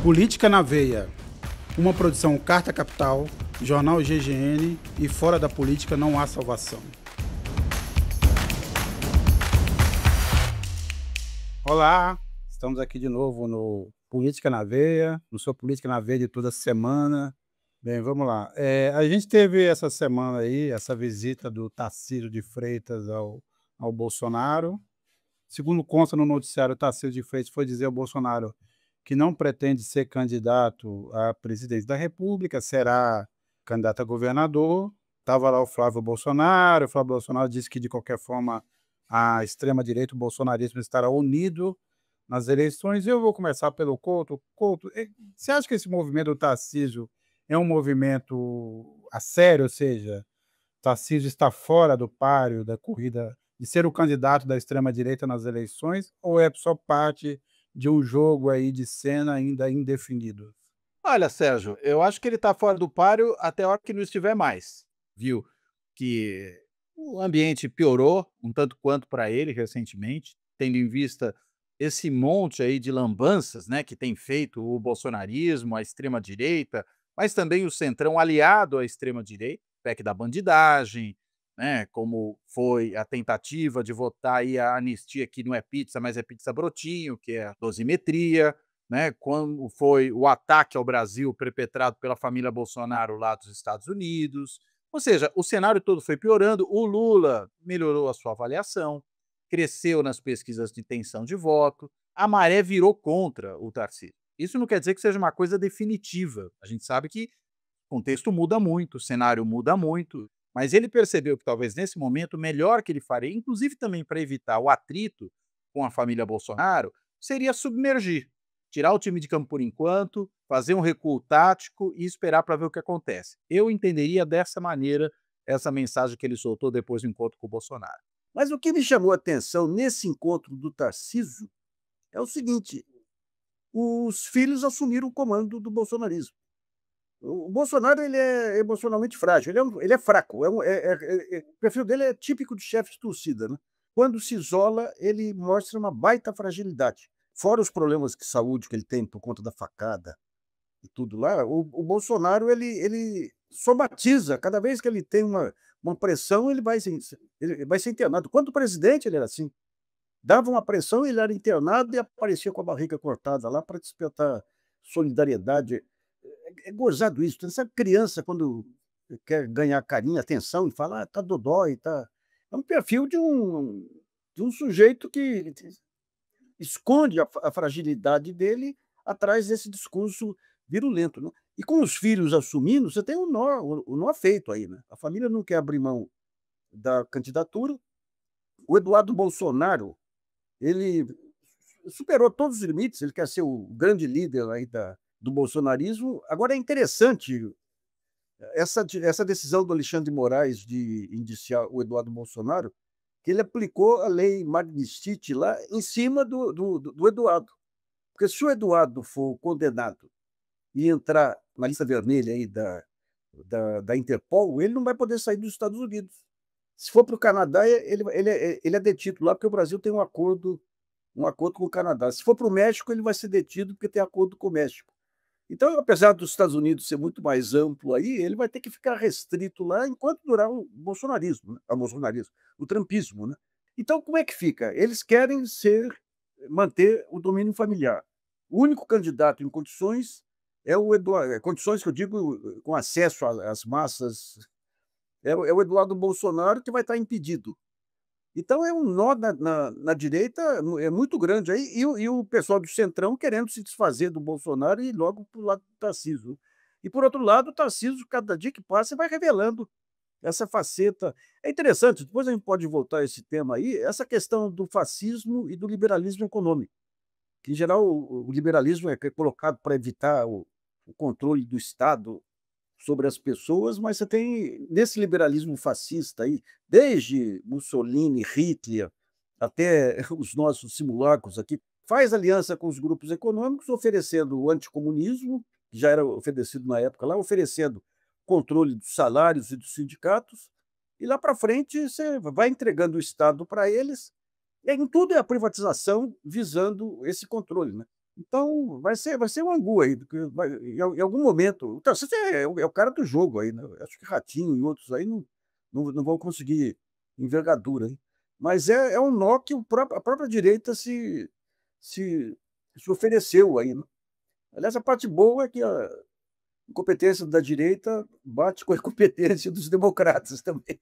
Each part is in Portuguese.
Política na Veia, uma produção Carta Capital, Jornal GGN e fora da política não há salvação. Olá, estamos aqui de novo no Política na Veia, no seu Política na Veia de toda semana. Bem, vamos lá. A gente teve essa semana aí, essa visita do Tarcísio de Freitas ao Bolsonaro. Segundo consta no noticiário, o Tarcísio de Freitas foi dizer ao Bolsonaro que não pretende ser candidato à presidência da República, será candidato a governador. Estava lá o Flávio Bolsonaro disse que, de qualquer forma, a extrema-direita, o bolsonarismo, estará unido nas eleições. Eu vou começar pelo Couto. Couto, você acha que esse movimento do Tarcísio é um movimento a sério, ou seja, Tarcísio está fora do páreo da corrida de ser o candidato da extrema-direita nas eleições, ou é só parte de um jogo aí de cena ainda indefinido? Olha, Sérgio, eu acho que ele está fora do páreo até a hora que não estiver mais, viu? Que o ambiente piorou um tanto quanto para ele recentemente, tendo em vista esse monte aí de lambanças, né, que tem feito o bolsonarismo, a extrema-direita, mas também o centrão aliado à extrema-direita, PEC da bandidagem, né, como foi a tentativa de votar aí a anistia que não é pizza, mas é pizza brotinho, que é a dosimetria, né, quando foi o ataque ao Brasil perpetrado pela família Bolsonaro lá dos Estados Unidos. Ou seja, o cenário todo foi piorando, o Lula melhorou a sua avaliação, cresceu nas pesquisas de intenção de voto, a maré virou contra o Tarcísio. Isso não quer dizer que seja uma coisa definitiva. A gente sabe que o contexto muda muito, o cenário muda muito, mas ele percebeu que talvez nesse momento o melhor que ele faria, inclusive também para evitar o atrito com a família Bolsonaro, seria submergir, tirar o time de campo por enquanto, fazer um recuo tático e esperar para ver o que acontece. Eu entenderia dessa maneira essa mensagem que ele soltou depois do encontro com o Bolsonaro. Mas o que me chamou a atenção nesse encontro do Tarcísio é o seguinte: os filhos assumiram o comando do bolsonarismo. O Bolsonaro ele é emocionalmente frágil, ele é fraco, o perfil dele é típico de chefe de torcida, né. Quando se isola, ele mostra uma baita fragilidade. Fora os problemas de saúde que ele tem por conta da facada e tudo lá, o Bolsonaro ele somatiza, cada vez que ele tem uma pressão, ele vai ser internado. Quando presidente ele era assim, dava uma pressão, ele era internado e aparecia com a barriga cortada lá para despertar solidariedade. É gozado isso, né? Sabe criança quando quer ganhar carinho, atenção e fala: "Ah, tá dodói, tá". É um perfil de um sujeito que esconde a fragilidade dele atrás desse discurso virulento, né. E com os filhos assumindo, você tem o nó feito aí, né. A família não quer abrir mão da candidatura. O Eduardo Bolsonaro, ele superou todos os limites, ele quer ser o grande líder aí do bolsonarismo. Agora é interessante essa decisão do Alexandre de Moraes de indiciar o Eduardo Bolsonaro, que ele aplicou a lei Magnitsky lá em cima do Eduardo. Porque se o Eduardo for condenado e entrar na lista vermelha aí da Interpol, ele não vai poder sair dos Estados Unidos. Se for para o Canadá, ele é detido lá, porque o Brasil tem um acordo com o Canadá. Se for para o México, ele vai ser detido porque tem acordo com o México. Então, apesar dos Estados Unidos ser muito mais amplo aí, ele vai ter que ficar restrito lá enquanto durar o bolsonarismo, né, o trumpismo, né. Então como é que fica? Eles querem manter o domínio familiar. O único candidato em condições é o Eduardo, condições que eu digo com acesso às massas, é o Eduardo Bolsonaro, que vai estar impedido. Então é um nó na direita é muito grande aí, e o pessoal do centrão querendo se desfazer do Bolsonaro e ir logo para o lado do Tarcísio. E por outro lado, o Tarcísio, cada dia que passa, vai revelando essa faceta. É interessante, depois a gente pode voltar a esse tema aí, essa questão do fascismo e do liberalismo econômico, que em geral o liberalismo é colocado para evitar o controle do Estado sobre as pessoas, mas você tem nesse liberalismo fascista aí, desde Mussolini, Hitler, até os nossos simulacros aqui, faz aliança com os grupos econômicos, oferecendo o anticomunismo, que já era oferecido na época lá, oferecendo controle dos salários e dos sindicatos, e lá para frente você vai entregando o Estado para eles, e em tudo é a privatização visando esse controle, né. Então, vai ser um angu aí, porque em algum momento. O Tarcísio é o cara do jogo aí, né? Acho que Ratinho e outros aí não vão conseguir envergadura, hein? Mas é um nó que a própria direita se, se ofereceu aí, né? Aliás, a parte boa é que a incompetência da direita bate com a incompetência dos democratas também.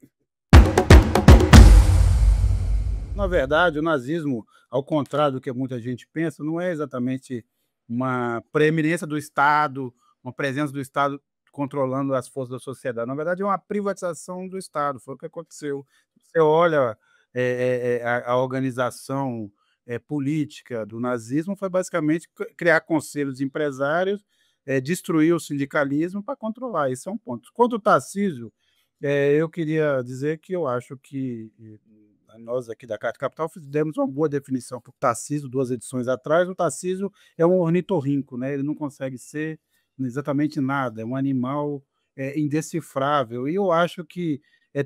Na verdade, o nazismo, ao contrário do que muita gente pensa, não é exatamente uma preeminência do Estado, uma presença do Estado controlando as forças da sociedade. Na verdade, é uma privatização do Estado, foi o que aconteceu. Você olha, a organização, política do nazismo foi basicamente criar conselhos de empresários, destruir o sindicalismo para controlar, esse é um ponto. Quanto ao Tarcísio, eu queria dizer que eu acho que nós aqui da Carta Capital demos uma boa definição para o Tarcísio 2 edições atrás. O Tarcísio é um ornitorrinco, né? Ele não consegue ser exatamente nada, é um animal indecifrável. E eu acho que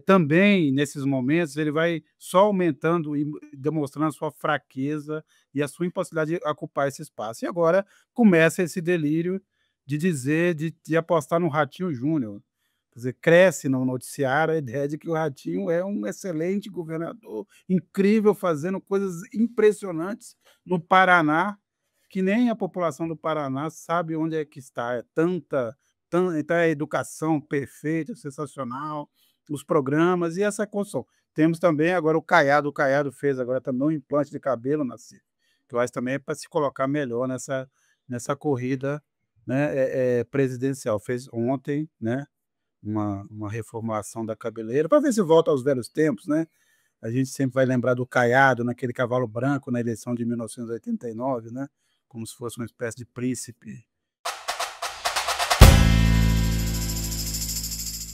também, nesses momentos, ele vai só aumentando e demonstrando a sua fraqueza e a sua impossibilidade de ocupar esse espaço. E agora começa esse delírio de dizer, de apostar no Ratinho Júnior. Quer dizer, cresce no noticiário a ideia de que o Ratinho é um excelente governador, incrível, fazendo coisas impressionantes no Paraná, que nem a população do Paraná sabe onde é que está. É então a educação perfeita, sensacional, os programas e essa construção. Temos também agora o Caiado fez agora também um implante de cabelo na Cif, que eu acho também é para se colocar melhor nessa corrida, né, presidencial. Fez ontem, né, uma reformulação da cabeleira, para ver se volta aos velhos tempos, né? A gente sempre vai lembrar do Caiado naquele cavalo branco na eleição de 1989, né? Como se fosse uma espécie de príncipe.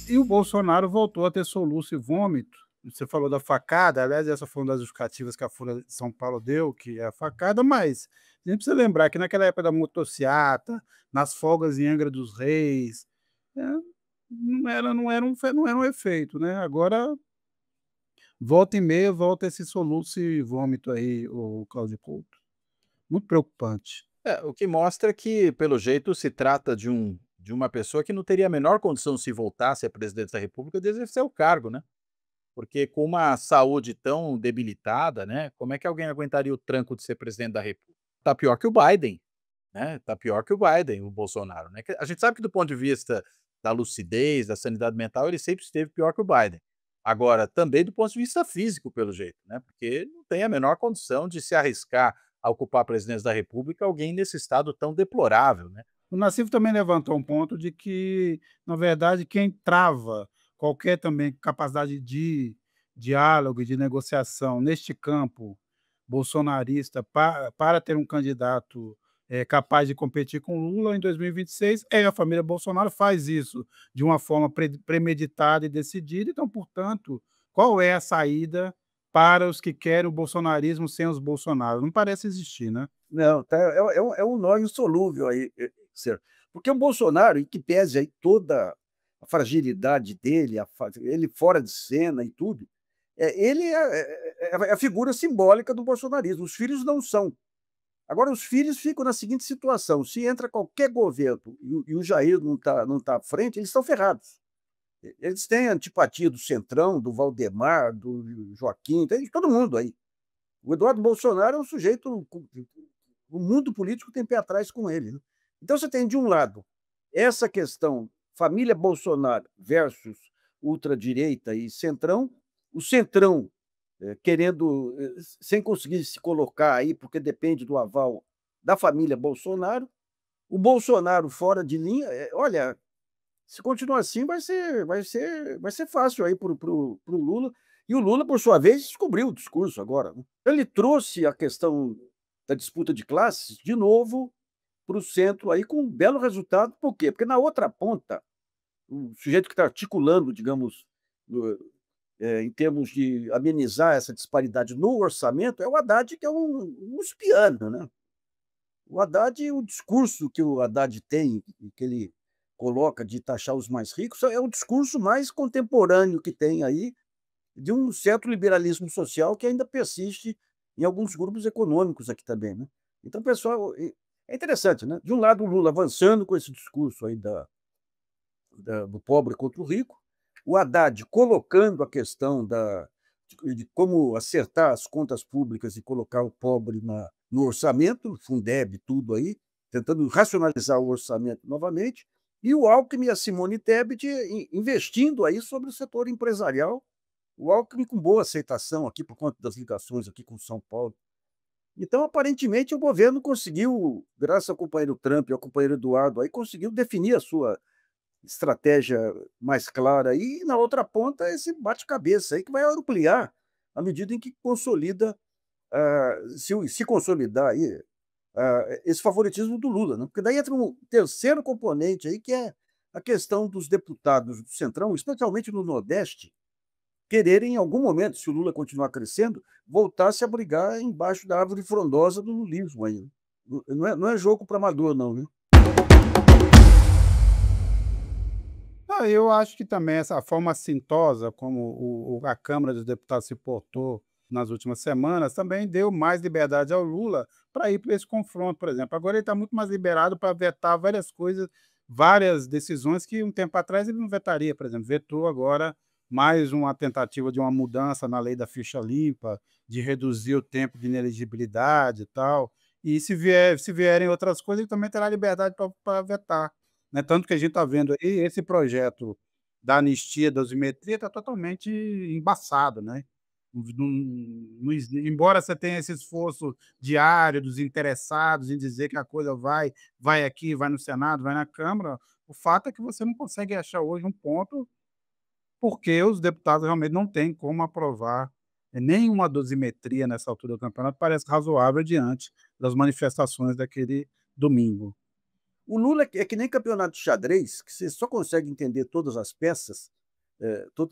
E o Bolsonaro voltou a ter soluço e vômito. Você falou da facada, aliás, essa foi uma das justificativas que a Folha de São Paulo deu, que é a facada, mas a gente precisa lembrar que naquela época da motociata, nas folgas em Angra dos Reis, é, não era um efeito, né? Agora, volta e meia, volta esse soluço e vômito aí, o Cláudio Couto. Muito preocupante. O que mostra que, pelo jeito, se trata de uma pessoa que não teria a menor condição, se voltasse a presidente da República, de exercer o cargo, né? Porque com uma saúde tão debilitada, né, como é que alguém aguentaria o tranco de ser presidente da República? Tá pior que o Biden, né, tá pior que o Biden, o Bolsonaro, né. Que a gente sabe que do ponto de vista da lucidez, da sanidade mental, ele sempre esteve pior que o Biden. Agora, também do ponto de vista físico, pelo jeito, né, porque não tem a menor condição de se arriscar a ocupar a presidência da República alguém nesse estado tão deplorável, né. O Nassif também levantou um ponto de que, na verdade, quem trava qualquer também capacidade de diálogo e de negociação neste campo bolsonarista para ter um candidato capaz de competir com Lula em 2026 é a família Bolsonaro, faz isso de uma forma premeditada e decidida. Então, portanto, qual é a saída para os que querem o bolsonarismo sem os Bolsonaro? Não parece existir, né? Não, tá, é um nó insolúvel aí, certo. Porque o Bolsonaro, em que pese aí toda a fragilidade dele, ele fora de cena e tudo, ele é a figura simbólica do bolsonarismo. Os filhos não são. Agora, os filhos ficam na seguinte situação: se entra qualquer governo e o Jair não tá à frente, eles estão ferrados. Eles têm antipatia do Centrão, do Valdemar, do Joaquim, tem de todo mundo aí. O Eduardo Bolsonaro é um sujeito. O mundo político tem pé atrás com ele, né? Então você tem, de um lado, essa questão família Bolsonaro versus ultradireita e centrão, o centrão querendo, sem conseguir se colocar aí, porque depende do aval da família Bolsonaro, o Bolsonaro fora de linha. Olha, se continuar assim, vai ser fácil aí pro Lula. E o Lula, por sua vez, descobriu o discurso agora, né? Ele trouxe a questão da disputa de classes de novo para o centro aí com um belo resultado. Por quê? Porque na outra ponta, o sujeito que está articulando, digamos, em termos de amenizar essa disparidade no orçamento, é o Haddad, que é um uspiano, né? O Haddad, o discurso que o Haddad tem, que ele coloca de taxar os mais ricos, é o discurso mais contemporâneo que tem aí, de um certo liberalismo social que ainda persiste em alguns grupos econômicos aqui também, né? Então, pessoal, É interessante, né? De um lado, o Lula avançando com esse discurso aí do pobre contra o rico, o Haddad colocando a questão de como acertar as contas públicas e colocar o pobre no orçamento, Fundeb, tudo aí, tentando racionalizar o orçamento novamente, e o Alckmin e a Simone Tebet investindo aí sobre o setor empresarial, o Alckmin com boa aceitação aqui por conta das ligações aqui com São Paulo. Então, aparentemente, o governo conseguiu, graças ao companheiro Trump e ao companheiro Eduardo, aí conseguiu definir a sua estratégia mais clara. E na outra ponta, esse bate-cabeça aí que vai ampliar à medida em que consolida, se consolidar aí, esse favoritismo do Lula, né? Porque daí entra um terceiro componente aí, que é a questão dos deputados do Centrão, especialmente no Nordeste, quererem, em algum momento, se o Lula continuar crescendo, voltar a se abrigar embaixo da árvore frondosa do lulismo aí. Não é jogo para amador, não, viu? Eu acho que também essa forma assintosa como a Câmara dos Deputados se portou nas últimas semanas também deu mais liberdade ao Lula para ir para esse confronto, por exemplo. Agora ele está muito mais liberado para vetar várias coisas, várias decisões que um tempo atrás ele não vetaria, por exemplo, vetou agora mais uma tentativa de uma mudança na lei da ficha limpa, de reduzir o tempo de inelegibilidade e tal. E se vierem outras coisas, ele também terá liberdade para vetar, né? Tanto que a gente está vendo aí esse projeto da anistia, da dosimetria, está totalmente embaçado, né? Embora você tenha esse esforço diário dos interessados em dizer que a coisa vai aqui, vai no Senado, vai na Câmara, o fato é que você não consegue achar hoje um ponto, porque os deputados realmente não têm como aprovar nenhuma dosimetria nessa altura do campeonato, parece razoável diante das manifestações daquele domingo. O Lula é que nem campeonato de xadrez, que você só consegue entender todas as peças,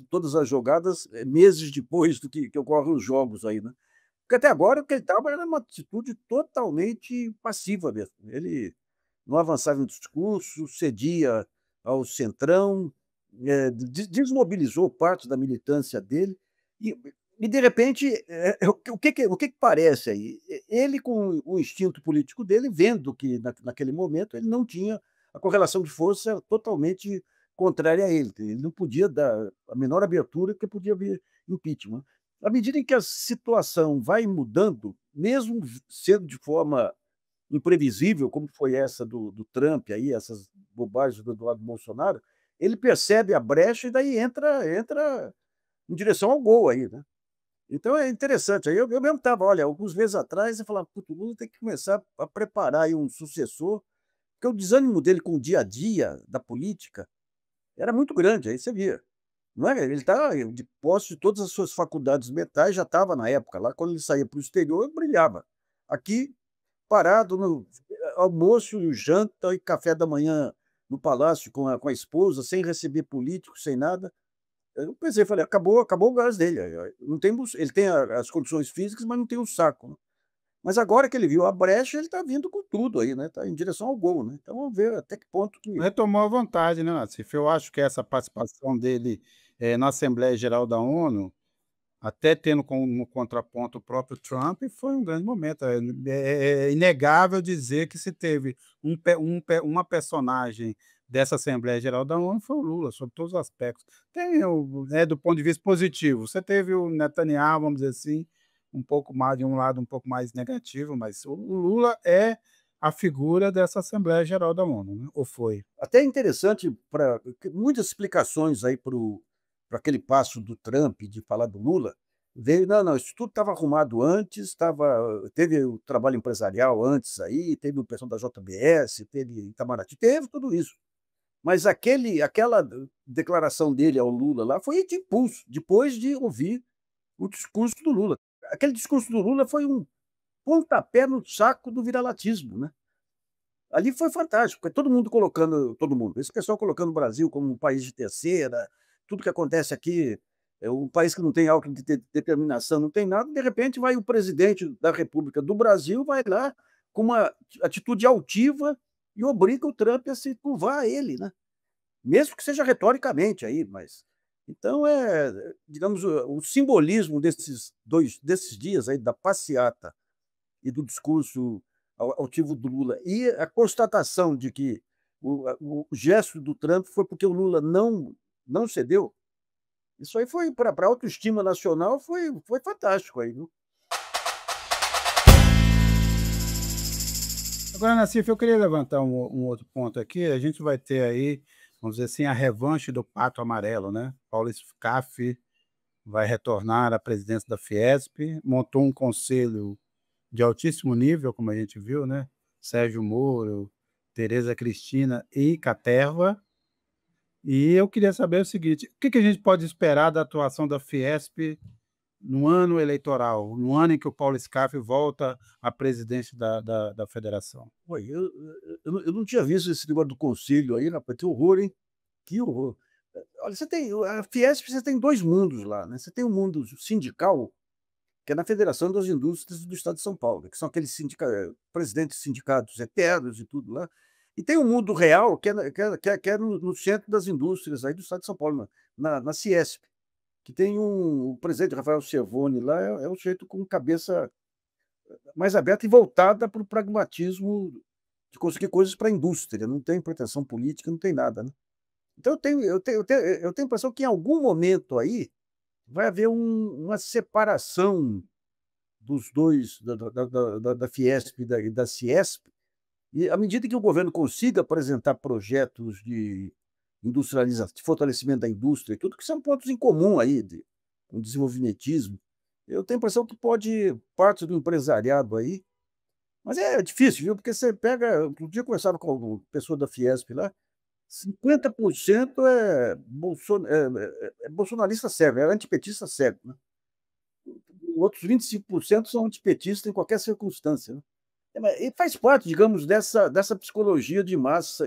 todas as jogadas, meses depois do que ocorrem os jogos aí, né? Porque até agora o que ele estava era uma atitude totalmente passiva mesmo. Ele não avançava em discurso, cedia ao centrão, desmobilizou parte da militância dele e, de repente, o que parece aí? Ele, com o instinto político dele, vendo que naquele momento ele não tinha a correlação de força totalmente contrária a ele. Ele não podia dar a menor abertura, porque podia vir impeachment. À medida em que a situação vai mudando, mesmo sendo de forma imprevisível, como foi essa do Trump aí, essas bobagens do Eduardo Bolsonaro, ele percebe a brecha e daí entra em direção ao gol aí, né. Então é interessante, aí eu mesmo estava, olha, alguns meses atrás, eu falava: "Puta, o Lula tem que começar a preparar aí um sucessor", porque o desânimo dele com o dia a dia da política era muito grande, aí você via. Não é, ele está de posse de todas as suas faculdades mentais, já estava na época lá, quando ele saía para o exterior, brilhava. Aqui, parado no almoço, janta e café da manhã no palácio com a esposa, sem receber político, sem nada. Eu pensei, falei: "Acabou o gás dele, não tem ele tem as condições físicas, mas não tem o saco", né. Mas agora que ele viu a brecha, ele está vindo com tudo aí, né, está em direção ao gol, né. Então vamos ver até que ponto que Retomou a vontade, né, Nassif? Eu acho que essa participação dele, na Assembleia Geral da ONU, até tendo como contraponto o próprio Trump, foi um grande momento. É inegável dizer que se teve uma personagem dessa Assembleia Geral da ONU foi o Lula, sob todos os aspectos. Tem do ponto de vista positivo, você teve o Netanyahu, vamos dizer assim, um pouco mais de um lado um pouco mais negativo, mas o Lula é a figura dessa Assembleia Geral da ONU, né, ou foi? até é interessante para muitas explicações aí para aquele passo do Trump de falar do Lula, veio: "Não, isso tudo estava arrumado antes, teve o trabalho empresarial antes aí, teve o pessoal da JBS, teve Itamaraty, teve tudo isso". Mas aquela declaração dele ao Lula lá foi de impulso, depois de ouvir o discurso do Lula. Aquele discurso do Lula foi um pontapé no saco do viralatismo, né. Ali foi fantástico, porque todo mundo, esse pessoal colocando o Brasil como um país de terceira, tudo que acontece aqui é um país que não tem autodeterminação, não tem nada, de repente vai o presidente da república do Brasil, vai lá com uma atitude altiva e obriga o Trump a se curvar a ele, né. Mesmo que seja retoricamente aí, mas então digamos, o simbolismo desses dias aí, da passeata e do discurso altivo do Lula e a constatação de que o gesto do Trump foi porque o Lula não cedeu, isso aí foi para a autoestima nacional, foi fantástico aí, viu? Agora, Nassif, eu queria levantar um outro ponto aqui. A gente vai ter aí, vamos dizer assim, a revanche do Pato Amarelo, né? Paulo Scaff vai retornar à presidência da Fiesp, montou um conselho de altíssimo nível, como a gente viu, né? Sérgio Moro, Tereza Cristina e Caterva. E eu queria saber o seguinte: o que a gente pode esperar da atuação da Fiesp no ano eleitoral, no ano em que o Paulo Scaff volta à presidência da federação? Oi, eu não tinha visto esse negócio do conselho aí, rapaz, que horror, hein? Que horror. Olha, a Fiesp, você tem 2 mundos lá, né? Você tem o mundo sindical, que é na Federação das Indústrias do Estado de São Paulo, que são aqueles presidentes de sindicatos eternos e tudo lá. E tem o mundo real, que é no centro das indústrias aí do Estado de São Paulo, na Ciesp, que tem o presidente Rafael Cervoni lá, é um sujeito com cabeça mais aberta e voltada para o pragmatismo de conseguir coisas para a indústria, não tem pretensão política, não tem nada, né? Então eu tenho a impressão que em algum momento aí vai haver uma separação dos 2, da Fiesp e da Ciesp, e à medida que o governo consiga apresentar projetos de industrialização, de fortalecimento da indústria e tudo, que são pontos em comum aí, um desenvolvimentismo, eu tenho a impressão que pode parte do empresariado aí, mas é difícil, viu? Porque você pega, outro dia eu conversava com uma pessoa da Fiesp lá, 50% é bolsonarista cego, é antipetista cego, né? Outros 25% são antipetistas em qualquer circunstância, né? E faz parte, digamos, dessa psicologia de massa,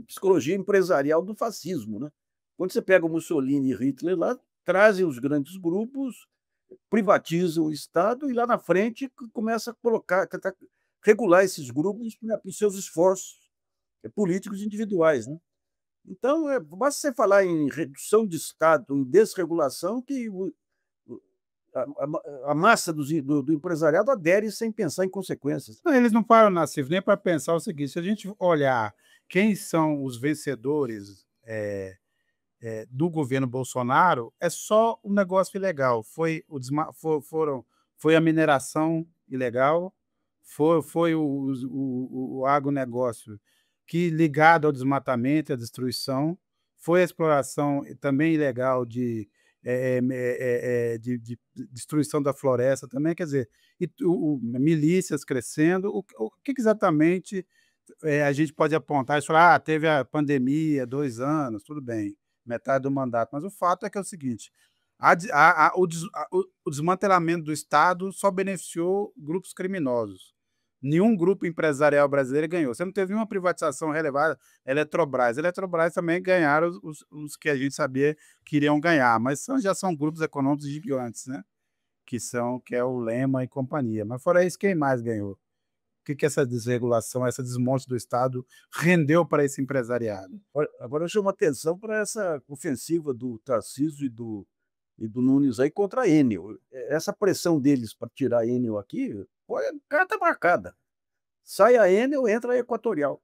psicologia empresarial do fascismo, né? Quando você pega o Mussolini e Hitler lá, trazem os grandes grupos, privatizam o Estado e lá na frente começa a tentar regular esses grupos para os seus esforços políticos individuais, né? Então, basta você falar em redução de Estado, em desregulação, que a massa do empresariado adere sem pensar em consequências. Não, eles não param, Nassif, nem para pensar o seguinte: se a gente olhar quem são os vencedores do governo Bolsonaro, é só um negócio ilegal. Foi a mineração ilegal, foi o agronegócio que, ligado ao desmatamento e à destruição, foi a exploração também ilegal de destruição da floresta também, quer dizer, milícias crescendo. O que exatamente a gente pode apontar e falar: teve a pandemia, 2 anos, tudo bem, metade do mandato, mas o fato é que é o seguinte: o desmantelamento do Estado só beneficiou grupos criminosos. Nenhum grupo empresarial brasileiro ganhou. Você não teve nenhuma privatização relevada. Eletrobras também ganharam os que a gente sabia que iriam ganhar, mas já são grupos econômicos gigantes, né? Que é o Lema e companhia. Mas fora isso, quem mais ganhou? O que essa desregulação, essa desmonte do Estado rendeu para esse empresariado? Agora eu chamo atenção para essa ofensiva do Tarcísio e do Nunes aí contra a Enel. Essa pressão deles para tirar a Enel aqui, carta marcada. Sai a Enel, entra a Equatorial.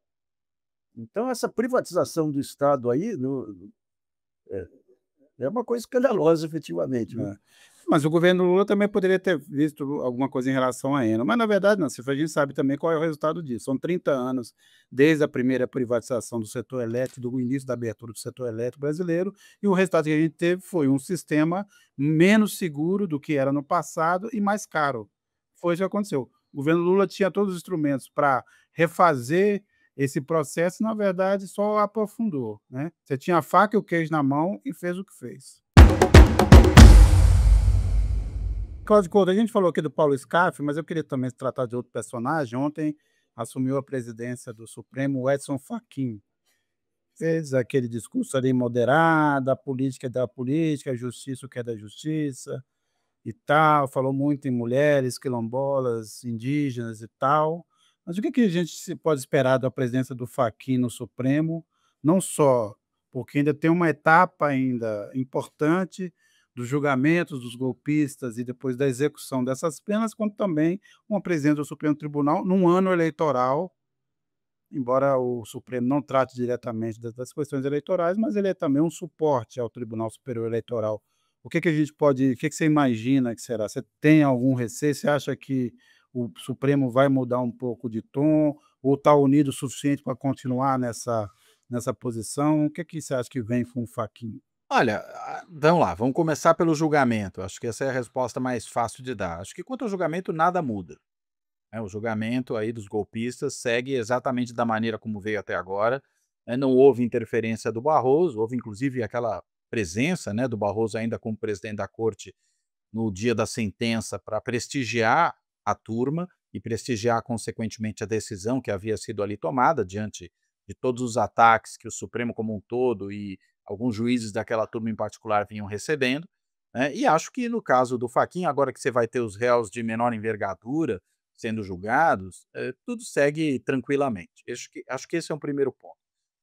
Então, essa privatização do Estado aí é uma coisa escandalosa, efetivamente. É. Mas o governo Lula também poderia ter visto alguma coisa em relação à Enel. Mas, na verdade, não. A gente sabe também qual é o resultado disso. São 30 anos desde a primeira privatização do setor elétrico, do início da abertura do setor elétrico brasileiro, e o resultado que a gente teve foi um sistema menos seguro do que era no passado e mais caro. Foi isso que aconteceu. O governo Lula tinha todos os instrumentos para refazer esse processo, e, na verdade, só aprofundou, né? Você tinha a faca e o queijo na mão e fez o que fez. Cláudio Couto, a gente falou aqui do Paulo Scaff, mas eu queria também tratar de outro personagem. Ontem assumiu a presidência do Supremo o Edson Fachin. Fez aquele discurso ali moderado: a política é da política, a justiça o que é da justiça e tal. Falou muito em mulheres, quilombolas, indígenas e tal. Mas o que a gente pode esperar da presidência do Fachin no Supremo? Não só porque ainda tem uma etapa ainda importante, dos julgamentos dos golpistas e depois da execução dessas penas, quanto também uma presidência do Supremo Tribunal num ano eleitoral, embora o Supremo não trate diretamente das questões eleitorais, mas ele é também um suporte ao Tribunal Superior Eleitoral. O que que você imagina que será? Você tem algum receio? Você acha que o Supremo vai mudar um pouco de tom ou está unido o suficiente para continuar nessa posição? O que que você acha que vem com o Fachin? Olha, vamos lá, vamos começar pelo julgamento. Acho que essa é a resposta mais fácil de dar. Acho que quanto ao julgamento, nada muda. O julgamento aí dos golpistas segue exatamente da maneira como veio até agora. Não houve interferência do Barroso, houve inclusive aquela presença, né, do Barroso ainda como presidente da corte no dia da sentença para prestigiar a turma e prestigiar consequentemente a decisão que havia sido ali tomada diante de todos os ataques que o Supremo como um todo e alguns juízes daquela turma em particular vinham recebendo, né. E acho que no caso do Fachin, agora que você vai ter os réus de menor envergadura sendo julgados, tudo segue tranquilamente. Acho que esse é um primeiro ponto.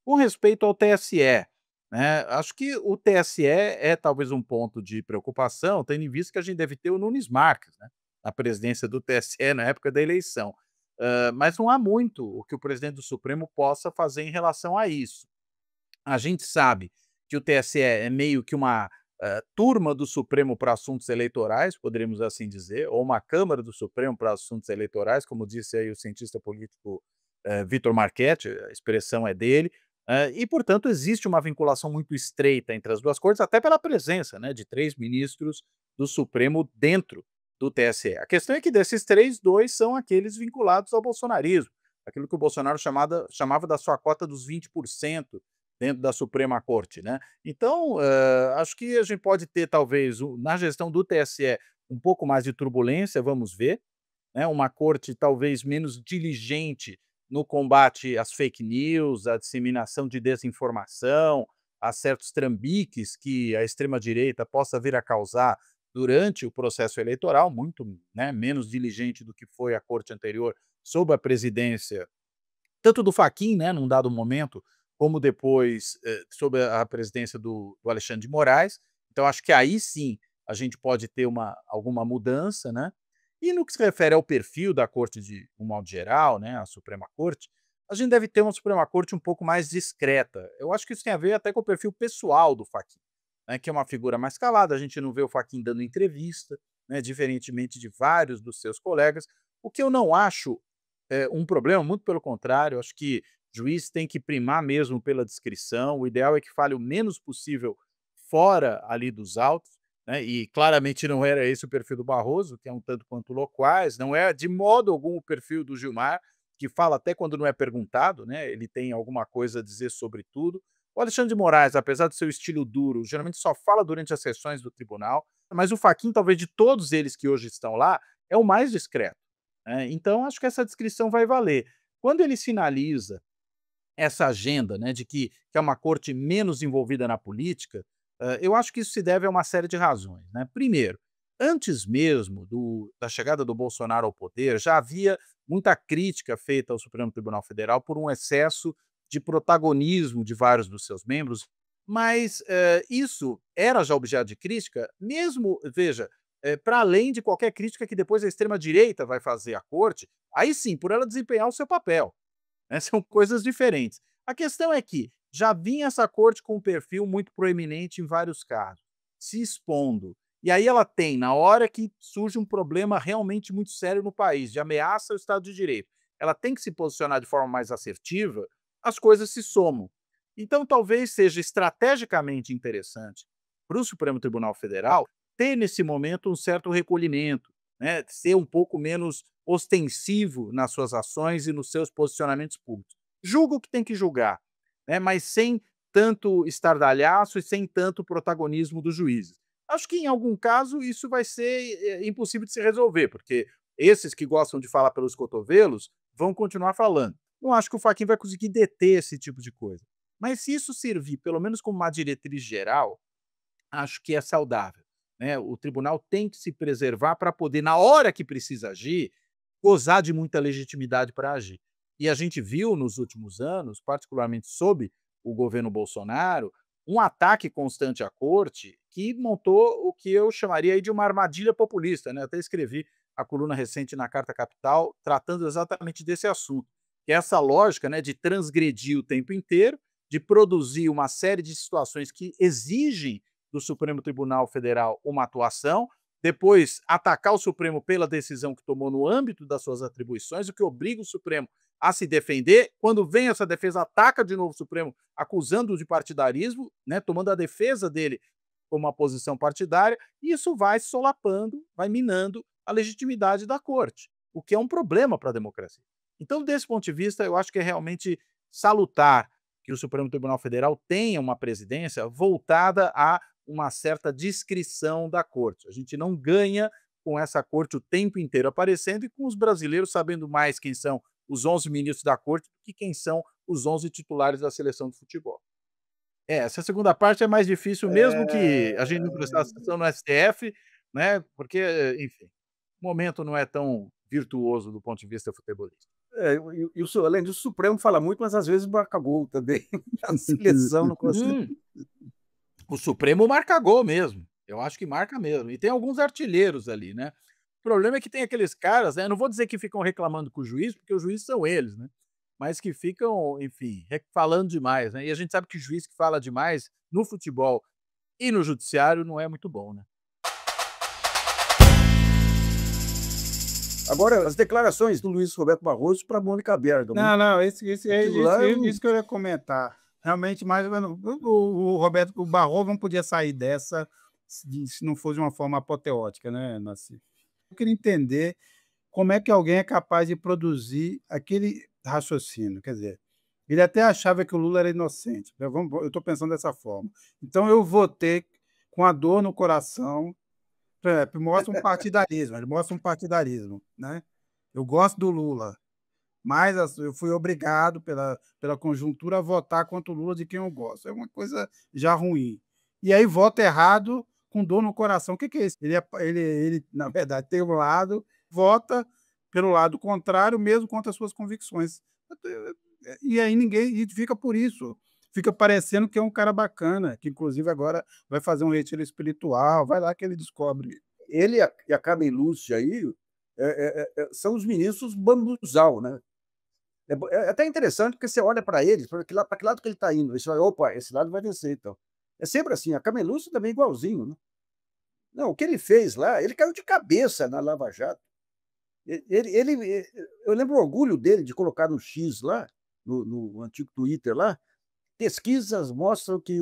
Com respeito ao TSE, né, acho que o TSE é talvez um ponto de preocupação, tendo em vista que a gente deve ter o Nunes Marques, né, na presidência do TSE na época da eleição. Mas não há muito o que o presidente do Supremo possa fazer em relação a isso. A gente sabe que o TSE é meio que uma, turma do Supremo para assuntos eleitorais, poderíamos assim dizer, ou uma Câmara do Supremo para assuntos eleitorais, como disse aí o cientista político, Vitor Marchetti, a expressão é dele, e portanto existe uma vinculação muito estreita entre as 2 cortes, até pela presença, né, de 3 ministros do Supremo dentro do TSE. A questão é que desses 3, 2 são aqueles vinculados ao bolsonarismo, aquilo que o Bolsonaro chamava da sua cota dos 20% dentro da Suprema Corte, né. Então, acho que a gente pode ter talvez na gestão do TSE um pouco mais de turbulência, vamos ver, né, uma corte talvez menos diligente no combate às fake news, à disseminação de desinformação, a certos trambiques que a extrema-direita possa vir a causar durante o processo eleitoral, muito, né, menos diligente do que foi a corte anterior sob a presidência tanto do Fachin, né, num dado momento, como depois, sob a presidência do Alexandre de Moraes. Então acho que aí sim a gente pode ter alguma mudança, né. E no que se refere ao perfil da corte de um modo geral, né, a Suprema Corte, a gente deve ter uma Suprema Corte um pouco mais discreta. Eu acho que isso tem a ver até com o perfil pessoal do Fachin, né, que é uma figura mais calada, a gente não vê o Fachin dando entrevista, né, diferentemente de vários dos seus colegas, o que eu não acho um problema, muito pelo contrário, acho que juiz tem que primar mesmo pela discrição, o ideal é que fale o menos possível fora ali dos autos, né, e claramente não era esse o perfil do Barroso, que é um tanto quanto loquaz, não é de modo algum o perfil do Gilmar, que fala até quando não é perguntado, né, ele tem alguma coisa a dizer sobre tudo. O Alexandre de Moraes, apesar do seu estilo duro, geralmente só fala durante as sessões do tribunal, mas o Fachin, talvez de todos eles que hoje estão lá, é o mais discreto. Então acho que essa descrição vai valer. Quando ele sinaliza essa agenda, né, de que é uma corte menos envolvida na política, eu acho que isso se deve a uma série de razões, né. Primeiro, antes mesmo da chegada do Bolsonaro ao poder, já havia muita crítica feita ao Supremo Tribunal Federal por um excesso de protagonismo de vários dos seus membros, mas, isso era já objeto de crítica, mesmo veja, para além de qualquer crítica que depois a extrema direita vai fazer à corte, aí sim, por ela desempenhar o seu papel, né, são coisas diferentes. A questão é que já vinha essa corte com um perfil muito proeminente em vários casos, se expondo. E aí ela tem, na hora que surge um problema realmente muito sério no país, de ameaça ao Estado de Direito, ela tem que se posicionar de forma mais assertiva, as coisas se somam. Então talvez seja estrategicamente interessante para o Supremo Tribunal Federal ter nesse momento um certo recolhimento, né, ser um pouco menos ostensivo nas suas ações e nos seus posicionamentos públicos. Julga o que tem que julgar, né, mas sem tanto estardalhaço e sem tanto protagonismo dos juízes. Acho que em algum caso isso vai ser impossível de se resolver, porque esses que gostam de falar pelos cotovelos vão continuar falando. Não acho que o Fachin vai conseguir deter esse tipo de coisa. Mas se isso servir pelo menos como uma diretriz geral, acho que é saudável, né. O tribunal tem que se preservar para poder, na hora que precisa agir, gozar de muita legitimidade para agir. E a gente viu nos últimos anos, particularmente sob o governo Bolsonaro, um ataque constante à corte que montou o que eu chamaria aí de uma armadilha populista, né? Até escrevi a coluna recente na Carta Capital tratando exatamente desse assunto, que é essa lógica, né, de transgredir o tempo inteiro, de produzir uma série de situações que exigem do Supremo Tribunal Federal uma atuação, depois atacar o Supremo pela decisão que tomou no âmbito das suas atribuições, o que obriga o Supremo a se defender. Quando vem essa defesa, ataca de novo o Supremo, acusando-o de partidarismo, né, tomando a defesa dele como uma posição partidária, e isso vai solapando, vai minando a legitimidade da corte, o que é um problema para a democracia. Então, desse ponto de vista, eu acho que é realmente salutar que o Supremo Tribunal Federal tenha uma presidência voltada a uma certa discrição da corte. A gente não ganha com essa corte o tempo inteiro aparecendo e com os brasileiros sabendo mais quem são os 11 ministros da corte do que quem são os 11 titulares da seleção de futebol. Essa segunda parte é mais difícil, mesmo que a gente não prestasse atenção no STF, né, porque, enfim, o momento não é tão virtuoso do ponto de vista futebolístico. Além disso, o Supremo fala muito, mas às vezes marca gol também. A seleção não consegue. O Supremo marca gol mesmo. Eu acho que marca mesmo. E tem alguns artilheiros ali, né? O problema é que tem aqueles caras, né? Eu não vou dizer que ficam reclamando com o juiz, porque os juízes são eles, né? Mas que ficam, enfim, falando demais, né? E a gente sabe que o juiz que fala demais no futebol e no judiciário não é muito bom, né? Agora, as declarações do Luiz Roberto Barroso para Mônica Bergamo. Não, isso que eu ia comentar. Realmente, mais ou menos, o Barroso não podia sair dessa se não fosse de uma forma apoteótica, né, Nassif? Eu queria entender como é que alguém é capaz de produzir aquele raciocínio. Quer dizer, ele até achava que o Lula era inocente. Eu estou pensando dessa forma. Então, eu votei com a dor no coração. Mostra um partidarismo, ele mostra um partidarismo, né? Eu gosto do Lula, mas eu fui obrigado pela conjuntura a votar contra o Lula de quem eu gosto. É uma coisa já ruim. E aí vota errado com dor no coração. O que é isso? Ele, na verdade, tem um lado, vota pelo lado contrário, mesmo contra as suas convicções. E aí ninguém fica por isso. Fica parecendo que é um cara bacana, que inclusive agora vai fazer um retiro espiritual, vai lá que ele descobre. Ele e a Carmen Lúcia aí são os ministros bambuzal, né? É até interessante porque você olha para eles, para que lado que ele está indo. Você fala, opa, esse lado vai vencer, então. É sempre assim, a Carmen Lúcia também é igualzinho, né? Não, o que ele fez lá, ele caiu de cabeça na Lava Jato. Eu lembro o orgulho dele de colocar no X lá, no antigo Twitter lá, pesquisas mostram que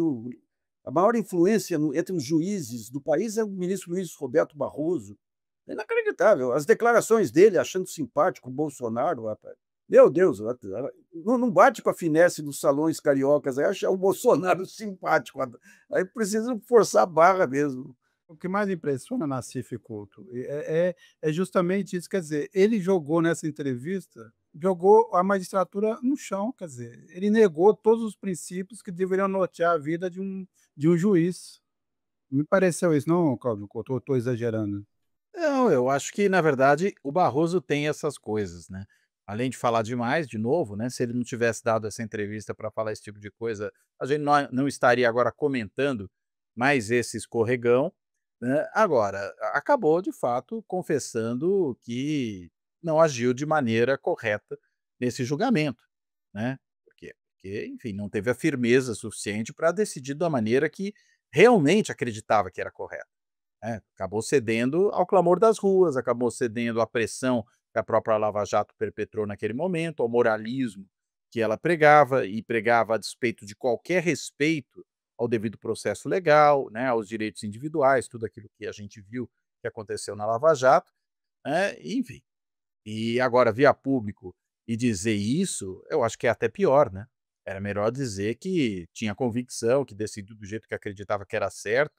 a maior influência entre os juízes do país é o ministro Luiz Roberto Barroso. É inacreditável. As declarações dele, achando simpático o Bolsonaro, rapaz. Meu Deus, não bate com a finesse dos salões cariocas, aí achar o Bolsonaro simpático. Aí precisa forçar a barra mesmo. O que mais impressiona Nassif Couto é justamente isso. Quer dizer, ele jogou nessa entrevista, jogou a magistratura no chão, quer dizer, ele negou todos os princípios que deveriam nortear a vida de um juiz. Me pareceu isso, não, Cláudio Couto? Estou exagerando. Não, eu acho que, na verdade, o Barroso tem essas coisas, né? Além de falar demais, de novo, né? Se ele não tivesse dado essa entrevista para falar esse tipo de coisa, a gente não estaria agora comentando mais esse escorregão, né? Agora, acabou, de fato, confessando que não agiu de maneira correta nesse julgamento, né? Por quê? Porque, enfim, não teve a firmeza suficiente para decidir da maneira que realmente acreditava que era correta. Acabou cedendo ao clamor das ruas, acabou cedendo à pressão que a própria Lava Jato perpetrou naquele momento, ao moralismo que ela pregava, e pregava a despeito de qualquer respeito ao devido processo legal, né, aos direitos individuais, tudo aquilo que a gente viu que aconteceu na Lava Jato, enfim. E agora, via público e dizer isso, eu acho que é até pior, né? Era melhor dizer que tinha convicção, que decidiu do jeito que acreditava que era certo,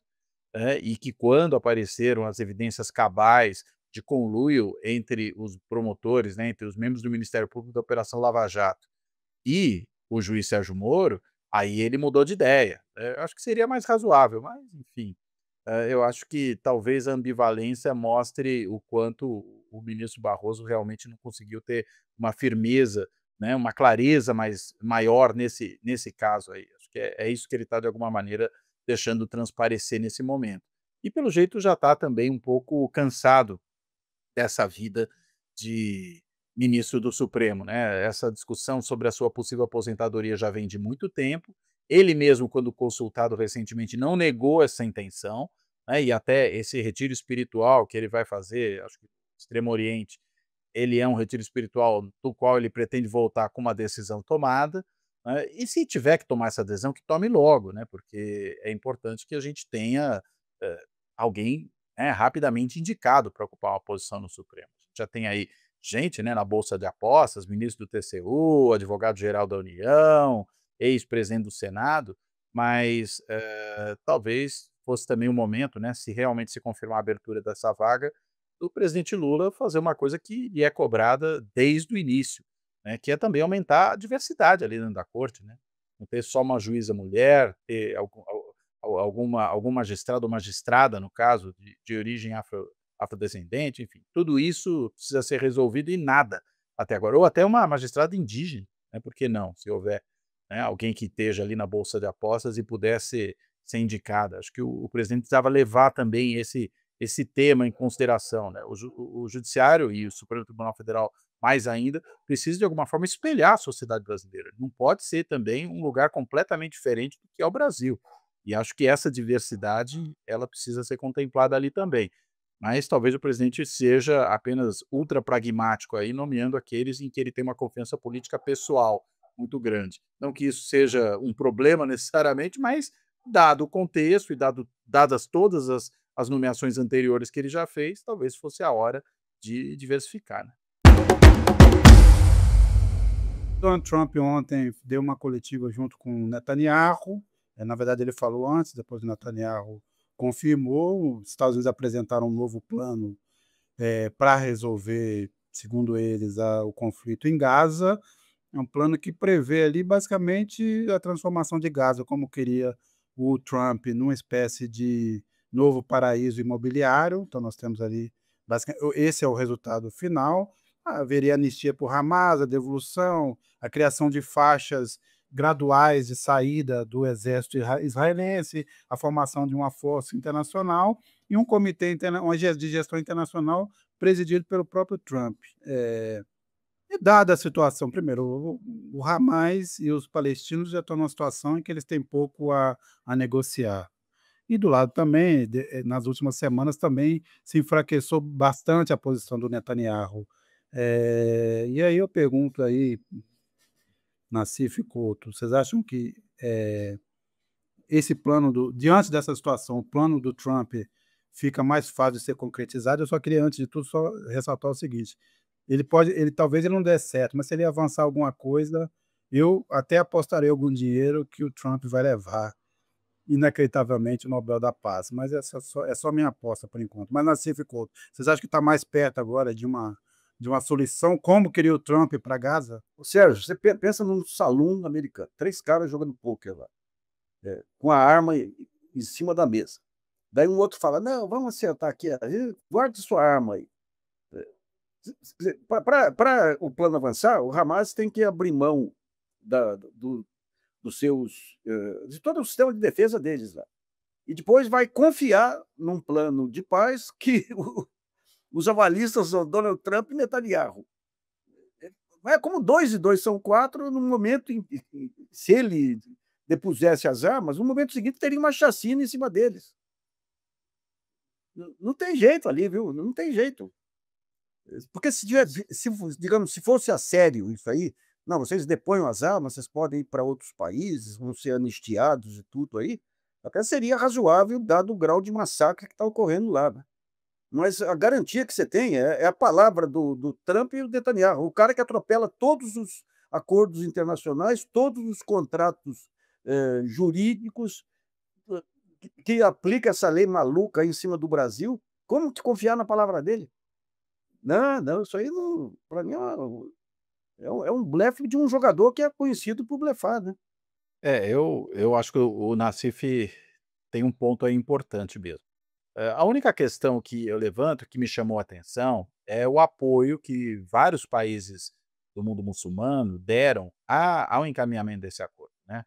e que quando apareceram as evidências cabais de conluio entre os promotores, né, entre os membros do Ministério Público da Operação Lava Jato e o juiz Sérgio Moro, aí ele mudou de ideia. Eu acho que seria mais razoável, mas enfim, eu acho que talvez a ambivalência mostre o quanto o ministro Barroso realmente não conseguiu ter uma firmeza, né, uma clareza maior nesse caso aí. Acho que é isso que ele está, de alguma maneira, deixando transparecer nesse momento. E, pelo jeito, já está também um pouco cansado dessa vida de ministro do Supremo, né? Essa discussão sobre a sua possível aposentadoria já vem de muito tempo. Ele mesmo, quando consultado recentemente, não negou essa intenção, né? E até esse retiro espiritual que ele vai fazer, acho que no Extremo Oriente, ele é um retiro espiritual do qual ele pretende voltar com uma decisão tomada, né? E se tiver que tomar essa decisão, que tome logo, né? Porque é importante que a gente tenha eh, alguém, né, rapidamente indicado para ocupar uma posição no Supremo. A gente já tem aí gente, né, na Bolsa de Apostas, ministro do TCU, advogado-geral da União, ex-presidente do Senado, mas talvez fosse também o momento, né, se realmente se confirmar a abertura dessa vaga, do presidente Lula fazer uma coisa que lhe é cobrada desde o início, né, que é também aumentar a diversidade ali dentro da corte, né? Não ter só uma juíza mulher, ter algum magistrado ou magistrada, no caso, de origem afrodescendente, enfim, tudo isso precisa ser resolvido e nada até agora. Ou até uma magistrada indígena, né, por que não, se houver, né, alguém que esteja ali na bolsa de apostas e pudesse ser indicada. Acho que o presidente precisava levar também esse tema em consideração, né? O judiciário e o Supremo Tribunal Federal, mais ainda, precisa de alguma forma espelhar a sociedade brasileira. Não pode ser também um lugar completamente diferente do que é o Brasil. E acho que essa diversidade, ela precisa ser contemplada ali também. Mas talvez o presidente seja apenas ultra pragmático aí, nomeando aqueles em que ele tem uma confiança política pessoal muito grande. Não que isso seja um problema necessariamente, mas dado o contexto e dadas todas as nomeações anteriores que ele já fez, talvez fosse a hora de diversificar, né? Donald Trump ontem deu uma coletiva junto com o Netanyahu. Na verdade, ele falou antes, depois o Netanyahu confirmou. Os Estados Unidos apresentaram um novo plano para resolver, segundo eles, o conflito em Gaza. É um plano que prevê ali basicamente a transformação de Gaza, como queria o Trump, numa espécie de novo paraíso imobiliário. Então nós temos ali, esse é o resultado final. Haveria anistia por Hamas, a devolução, a criação de faixas graduais de saída do exército israelense, a formação de uma força internacional e um comitê de gestão internacional presidido pelo próprio Trump. E dada a situação, primeiro, o Hamas e os palestinos já estão numa situação em que eles têm pouco a negociar. E do lado também, nas últimas semanas, também se enfraqueceu bastante a posição do Netanyahu. E aí eu pergunto aí, Nassif e Couto, vocês acham que esse plano, diante dessa situação, o plano do Trump fica mais fácil de ser concretizado? Eu só queria, antes de tudo, só ressaltar o seguinte: talvez ele não dê certo, mas se ele avançar alguma coisa, eu até apostarei algum dinheiro que o Trump vai levar, inacreditavelmente, o Nobel da Paz. Mas essa é só minha aposta por enquanto. Mas, Nassif Couto, vocês acham que está mais perto agora de uma solução, como queria o Trump para Gaza? Ô, Sérgio, você pensa num salão americano, 3 caras jogando pôquer lá, com a arma em cima da mesa. Daí um outro fala: não, vamos acertar aqui, guarde sua arma aí. Para o plano avançar, o Hamas tem que abrir mão dos seus, de todo o sistema de defesa deles lá. E depois vai confiar num plano de paz que os avalistas são Donald Trump e Netanyahu. É como 2 e 2 são 4, no momento se ele depusesse as armas, no momento seguinte teria uma chacina em cima deles. Não tem jeito ali, viu? Não tem jeito. Porque digamos, se fosse a sério isso aí, não, vocês deponham as armas, vocês podem ir para outros países, vão ser anistiados e tudo aí, até seria razoável, dado o grau de massacre que está ocorrendo lá, né? Mas a garantia que você tem é a palavra do Trump e do Netanyahu, o cara que atropela todos os acordos internacionais, todos os contratos jurídicos, que aplica essa lei maluca aí em cima do Brasil. Como que confiar na palavra dele? Não, isso aí não, para mim é um blefe de um jogador que é conhecido por blefar, né? Eu acho que o Nassif tem um ponto aí importante mesmo. A única questão que eu levanto, que me chamou a atenção, é o apoio que vários países do mundo muçulmano deram ao encaminhamento desse acordo, né?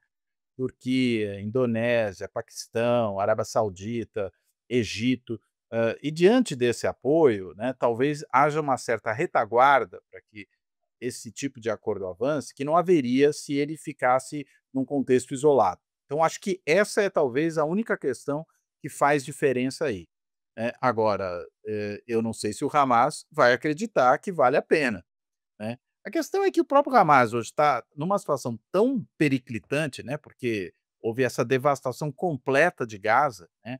Turquia, Indonésia, Paquistão, Arábia Saudita, Egito. E diante desse apoio, né, talvez haja uma certa retaguarda para que esse tipo de acordo avance, que não haveria se ele ficasse num contexto isolado. Então, acho que essa é talvez a única questão que faz diferença aí. Agora, eu não sei se o Hamas vai acreditar que vale a pena, né. A questão é que o próprio Hamas hoje está numa situação tão periclitante, né, porque houve essa devastação completa de Gaza, né,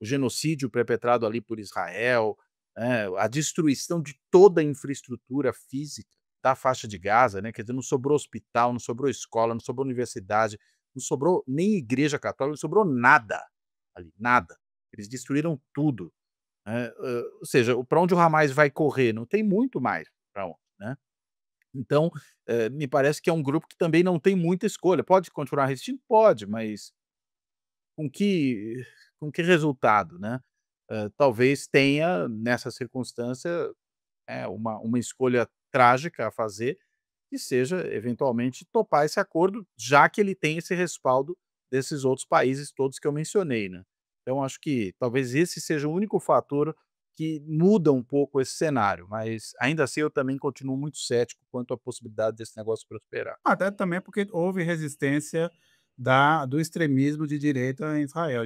o genocídio perpetrado ali por Israel, né, a destruição de toda a infraestrutura física da faixa de Gaza, né, quer dizer, não sobrou hospital, não sobrou escola, não sobrou universidade, não sobrou nem igreja católica, não sobrou nada ali, nada. Eles destruíram tudo, né, ou seja, para onde o Hamas vai correr? Não tem muito mais para onde, né. Então, me parece que é um grupo que também não tem muita escolha. Pode continuar resistindo? Pode, mas com que com que resultado, né? Talvez tenha, nessa circunstância, uma escolha trágica a fazer, que seja, eventualmente, topar esse acordo, já que ele tem esse respaldo desses outros países todos que eu mencionei, né. Então acho que talvez esse seja o único fator que muda um pouco esse cenário, mas ainda assim eu também continuo muito cético quanto à possibilidade desse negócio prosperar. Até também porque houve resistência do extremismo de direita em Israel.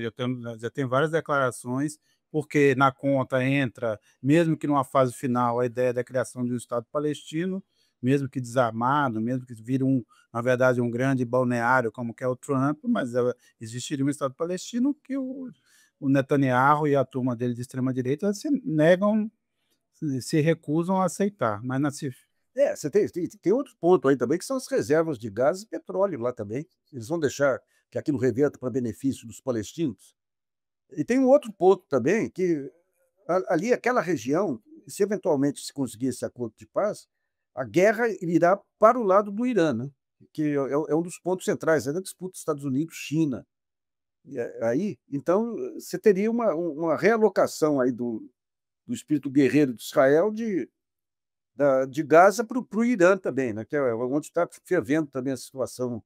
Já tem várias declarações, porque na conta entra, mesmo que numa fase final, a ideia da criação de um Estado palestino, mesmo que desarmado, mesmo que vire na verdade, um grande balneário como quer o Trump, mas existiria um Estado palestino que o Netanyahu e a turma dele de extrema direita se negam, se recusam a aceitar. Mas Você tem outro ponto aí também, que são as reservas de gás e petróleo lá também. Eles vão deixar que aquilo reverta para benefício dos palestinos? E tem um outro ponto também, que ali, aquela região, se eventualmente se conseguir esse acordo de paz, a guerra irá para o lado do Irã, né? Que é um dos pontos centrais, é da disputa Estados Unidos-China. E aí, então, você teria uma realocação aí do espírito guerreiro de Israel de Gaza para o Irã também, né? Que é onde está fervendo também a situação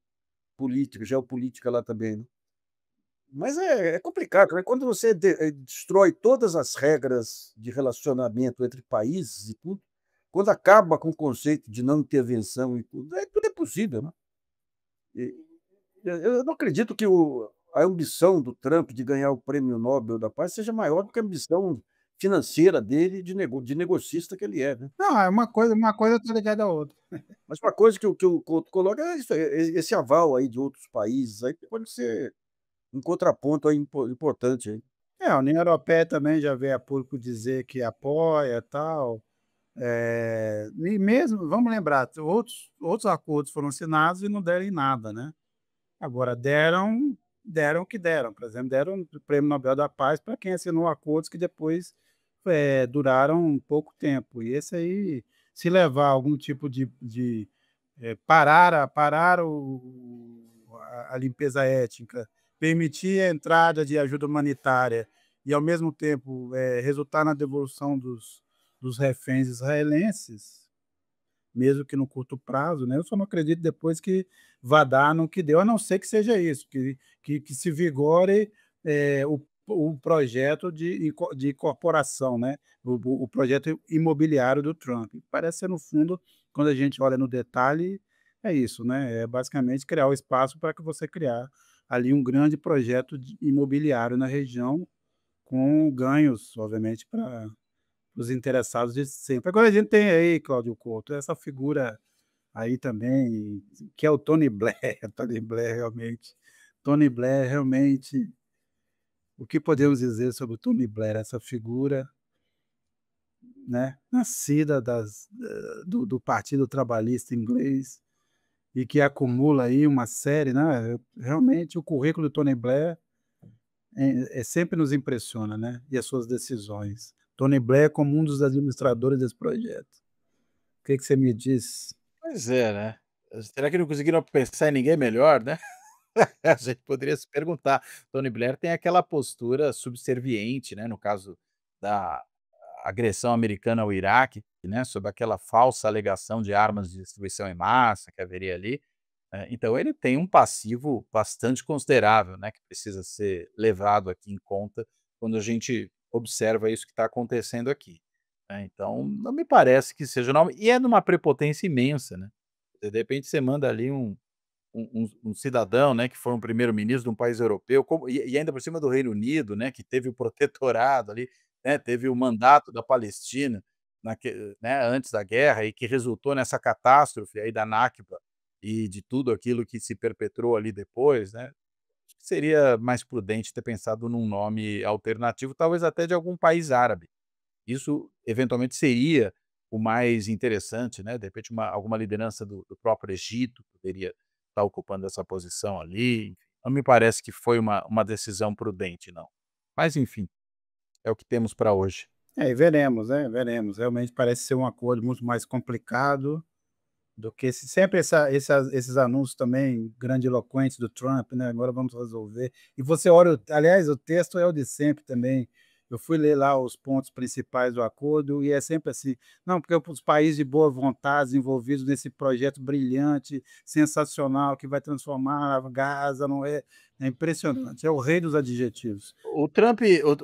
política, geopolítica lá também, né? Mas é complicado, né, quando você destrói todas as regras de relacionamento entre países e tudo, quando acaba com o conceito de não intervenção e tudo é possível, né. E eu não acredito que a ambição do Trump de ganhar o prêmio Nobel da Paz seja maior do que a ambição financeira dele de negocista que ele é, né. não, é uma coisa está ligada à outra. Mas uma coisa que o Couto coloca é isso aí, esse aval aí de outros países aí pode ser um contraponto aí importante aí. A União Europeia também já veio a público dizer que apoia, tal. E mesmo vamos lembrar, outros acordos foram assinados e não deram em nada, né. Agora deram o que deram, por exemplo, deram o Prêmio Nobel da Paz para quem assinou acordos que depois, duraram pouco tempo. E esse aí, se levar algum tipo parar a limpeza étnica, permitir a entrada de ajuda humanitária e, ao mesmo tempo, resultar na devolução dos reféns israelenses, mesmo que no curto prazo, né, eu só não acredito depois que vá dar no que deu, a não ser que seja isso, que se vigore, o projeto de incorporação, né, o projeto imobiliário do Trump. Parece ser, no fundo, quando a gente olha no detalhe, é isso, né, é basicamente criar o espaço para que você criar ali um grande projeto imobiliário na região, com ganhos, obviamente, para os interessados de sempre. Agora a gente tem aí, Cláudio Couto, essa figura aí também, que é o Tony Blair. Tony Blair realmente, o que podemos dizer sobre o Tony Blair, essa figura, né, nascida do Partido Trabalhista Inglês e que acumula aí uma série, né, realmente o currículo do Tony Blair sempre nos impressiona, né, e as suas decisões. Tony Blair como um dos administradores desse projeto. O que você me diz? Pois é, né. Será que não conseguiram pensar em ninguém melhor, né? A gente poderia se perguntar. Tony Blair tem aquela postura subserviente, né, no caso da agressão americana ao Iraque, né, sob aquela falsa alegação de armas de destruição em massa que haveria ali, Então ele tem um passivo bastante considerável, né, que precisa ser levado aqui em conta quando a gente observa isso que está acontecendo aqui, né. Então não me parece que seja normal e é numa prepotência imensa, né. De repente você manda ali um cidadão, né, que foi um primeiro-ministro de um país europeu, como e ainda por cima do Reino Unido, né, que teve o protetorado ali, né, teve o mandato da Palestina antes da guerra e que resultou nessa catástrofe aí da Nakba e de tudo aquilo que se perpetrou ali depois, né. Acho que seria mais prudente ter pensado num nome alternativo, talvez até de algum país árabe. Isso eventualmente seria o mais interessante, né, de repente alguma liderança do próprio Egito poderia estar ocupando essa posição ali, enfim. Não me parece que foi uma decisão prudente não. Mas enfim, é o que temos para hoje. É, e veremos, né, veremos. Realmente parece ser um acordo muito mais complicado do que sempre esses anúncios também grandiloquentes do Trump, né, agora vamos resolver. E você olha aliás, o texto é o de sempre também. Eu fui ler lá os pontos principais do acordo e é sempre assim: "Não, porque os países de boa vontade envolvidos nesse projeto brilhante, sensacional, que vai transformar a Gaza", não é, é impressionante, é o rei dos adjetivos. O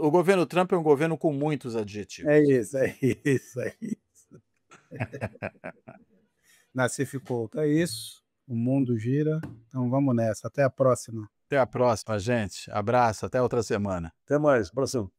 governo Trump é um governo com muitos É adjetivos. isso, é isso, é isso. Nacife Couto, é isso, o mundo gira, então vamos nessa, até a próxima. Até a próxima gente, abraço, até outra semana. Até mais, abração.